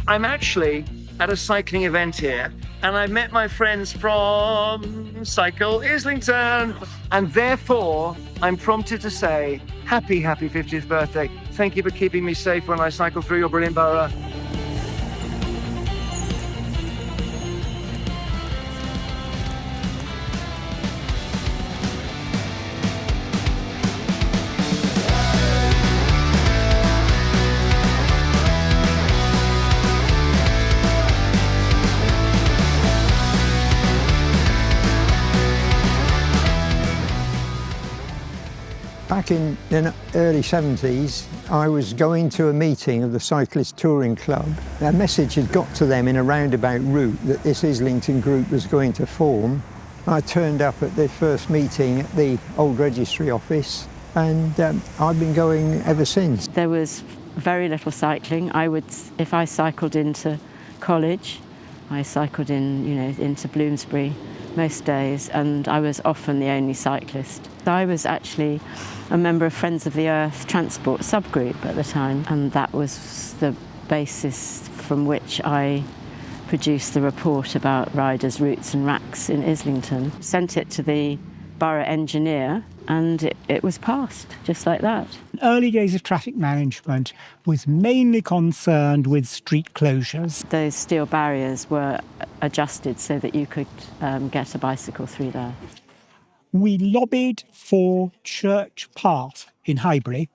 I'm actually at a cycling event here, and I met my friends from Cycle Islington, and therefore I'm prompted to say happy 50th birthday. Thank you for keeping me safe when I cycle through your brilliant borough. Back in the early 70s, I was going to a meeting of the Cyclist Touring Club. A message had got to them in a roundabout route that this Islington group was going to form. I turned up at their first meeting at the old registry office, and I've been going ever since. There was very little cycling. If I cycled into college, I cycled into Bloomsbury most days, and I was often the only cyclist. I was actually a member of Friends of the Earth transport subgroup at the time, and that was the basis from which I produced the report about riders' routes and racks in Islington. Sent it to the borough engineer, and it was passed, just like that. Early days of traffic management was mainly concerned with street closures. Those steel barriers were adjusted so that you could get a bicycle through there. We lobbied for Church Path in Highbury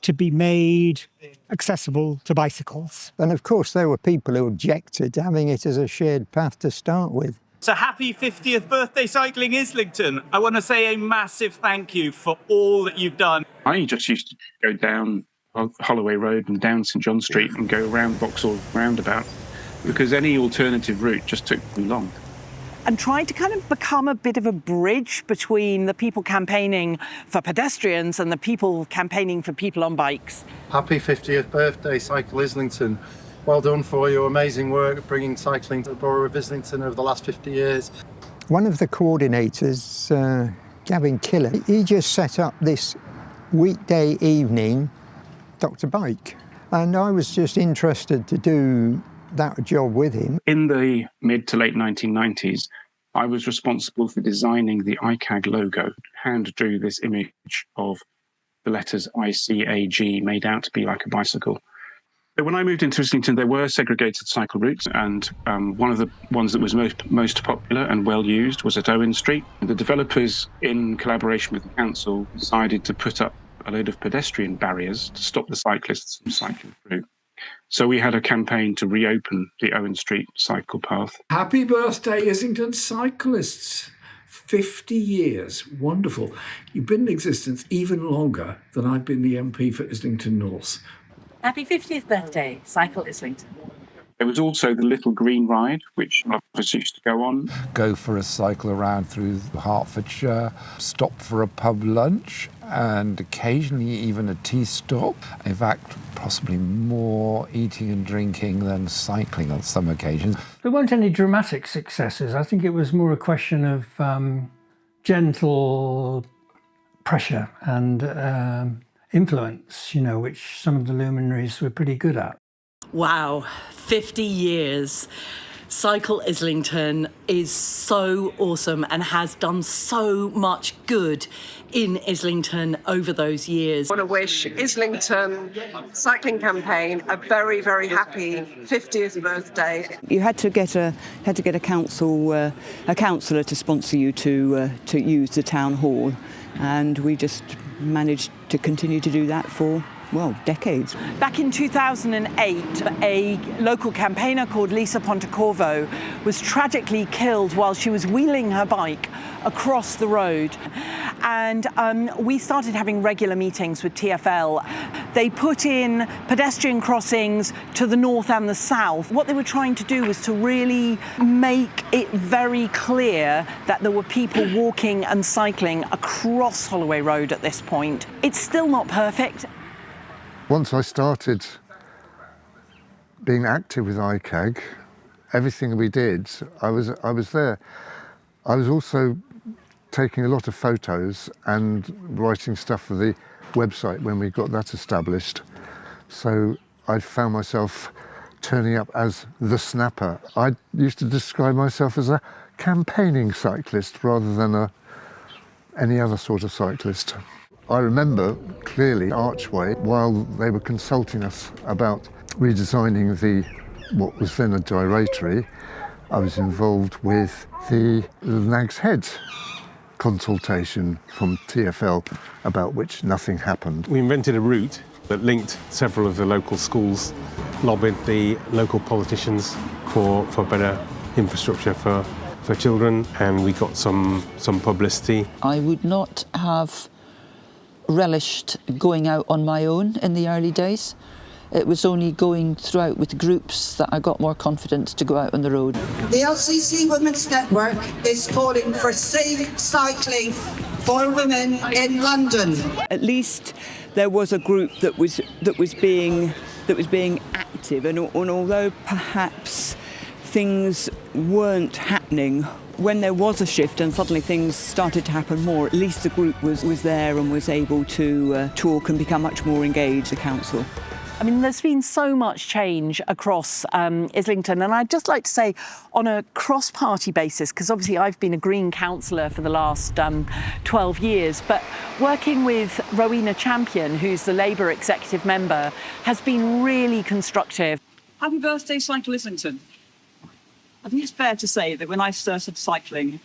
to be made accessible to bicycles. And of course there were people who objected to having it as a shared path to start with. So happy 50th birthday, Cycling Islington. I want to say a massive thank you for all that you've done. I just used to go down Holloway Road and down St John Street and go around Vauxhall roundabout, because any alternative route just took too long. And tried to kind of become a bit of a bridge between the people campaigning for pedestrians and the people campaigning for people on bikes. Happy 50th birthday, Cycle Islington. Well done for your amazing work bringing cycling to the borough of Islington over the last 50 years. One of the coordinators, Gavin Killer, he just set up this weekday evening Dr. Bike, and I was just interested to do that job with him. In the mid to late 1990s, I was responsible for designing the Icag logo, hand drew this image of the letters ICAG made out to be like a bicycle. When I moved into Islington, there were segregated cycle routes, and one of the ones that was most popular and well used was at Owen Street. The developers, in collaboration with the council, decided to put up a load of pedestrian barriers to stop the cyclists from cycling through. So we had a campaign to reopen the Owen Street cycle path. Happy birthday, Islington cyclists. 50 years. Wonderful. You've been in existence even longer than I've been the MP for Islington North. Happy 50th birthday, Cycle Islington. There was also the Little Green Ride, which a lot of us used to go on. Go for a cycle around through Hertfordshire, stop for a pub lunch, and occasionally even a tea stop. In fact, possibly more eating and drinking than cycling on some occasions. There weren't any dramatic successes. I think it was more a question of gentle pressure and influence, which some of the luminaries were pretty good at. Wow, 50 years. Cycle Islington is so awesome and has done so much good in Islington over those years. I want to wish Islington Cycling Campaign a very, very happy 50th birthday. You had to get a councillor to sponsor you to use the town hall, and we just managed to continue to do that for, decades. Back in 2008, a local campaigner called Lisa Pontecorvo was tragically killed while she was wheeling her bike across the road. And we started having regular meetings with TfL. They put in pedestrian crossings to the north and the south. What they were trying to do was to really make it very clear that there were people walking and cycling across Holloway Road at this point. It's still not perfect. Once I started being active with Icag, everything we did, I was there. I was also taking a lot of photos and writing stuff for the website when we got that established. So I found myself turning up as the snapper. I used to describe myself as a campaigning cyclist rather than any other sort of cyclist. I remember clearly Archway, while they were consulting us about redesigning what was then a gyratory, I was involved with the Nag's Head consultation from TfL, about which nothing happened. We invented a route that linked several of the local schools, lobbied the local politicians for better infrastructure for children, and we got some publicity. I would not have relished going out on my own in the early days. It was only going throughout with groups that I got more confidence to go out on the road. The LCC Women's Network is calling for safe cycling for women in London. At least there was a group that was being active, and although perhaps things weren't happening, when there was a shift and suddenly things started to happen more, at least the group was there and was able to talk and become much more engaged, the council. I mean, there's been so much change across Islington, and I'd just like to say on a cross-party basis, because obviously I've been a Green councillor for the last 12 years, but working with Rowena Champion, who's the Labour executive member, has been really constructive. Happy birthday, Cycle Islington. I think it's fair to say that when I started cycling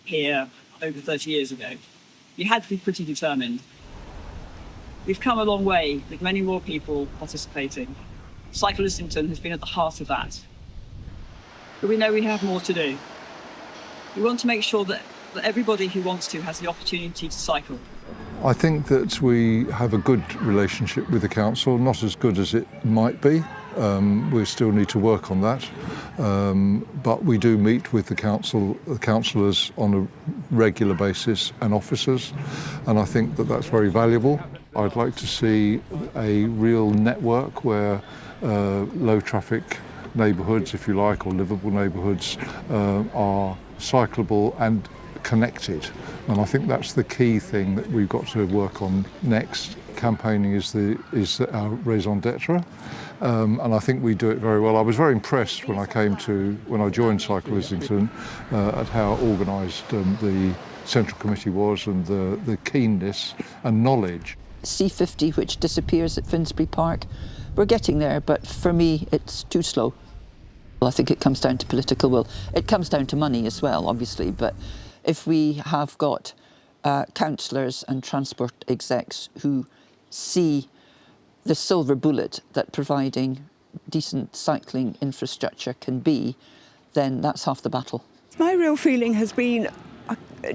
here over 30 years ago, you had to be pretty determined. We've come a long way with many more people participating. Cycle Islington has been at the heart of that. But we know we have more to do. We want to make sure that everybody who wants to has the opportunity to cycle. I think that we have a good relationship with the council, not as good as it might be. We still need to work on that, but we do meet with the councillors on a regular basis and officers, and I think that that's very valuable. I'd like to see a real network where low traffic neighbourhoods, if you like, or livable neighbourhoods are cyclable and connected, and I think that's the key thing that we've got to work on next. Campaigning is our raison d'etre, and I think we do it very well. I was very impressed when I joined Cycle Islington at how organised the Central Committee was, and the keenness and knowledge. C50, which disappears at Finsbury Park, we're getting there, but for me it's too slow. Well, I think it comes down to political will. It comes down to money as well, obviously, but if we have got councillors and transport execs who see the silver bullet that providing decent cycling infrastructure can be, then that's half the battle. My real feeling has been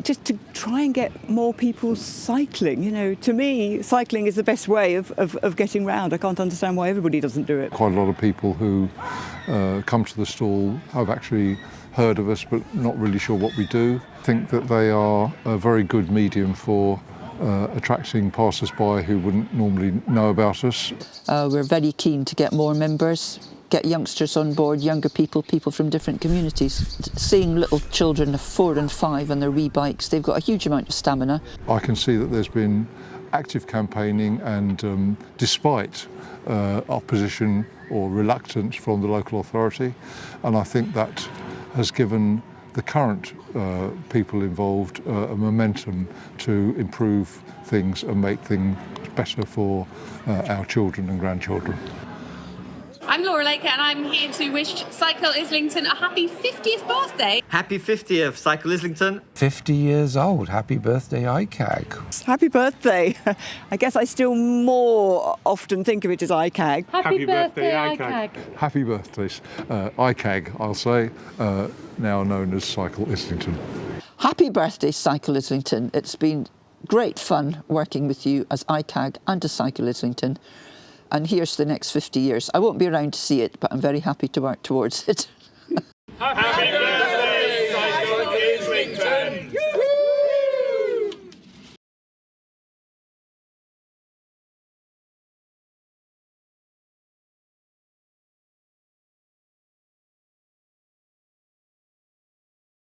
just to try and get more people cycling. You know, to me, cycling is the best way of getting round. I can't understand why everybody doesn't do it. Quite a lot of people who come to the stall have actually heard of us but not really sure what we do. Think that they are a very good medium for attracting passers-by who wouldn't normally know about us. We're very keen to get more members, get youngsters on board, younger people from different communities. Seeing little children of 4 and 5 on their wee bikes, they've got a huge amount of stamina. I can see that there's been active campaigning, and despite opposition or reluctance from the local authority, and I think that has given the current people involved a momentum to improve things and make things better for our children and grandchildren. I'm Laura Lake, and I'm here to wish Cycle Islington a happy 50th birthday. Happy 50th, Cycle Islington. 50 years old. Happy birthday, Icag. Happy birthday. I guess I still more often think of it as Icag. Happy birthday, Icag. Happy birthdays, Icag, I'll say, now known as Cycle Islington. Happy birthday, Cycle Islington. It's been great fun working with you as Icag and as Cycle Islington. And here's the next 50 years. I won't be around to see it, but I'm very happy to work towards it. Happy birthday!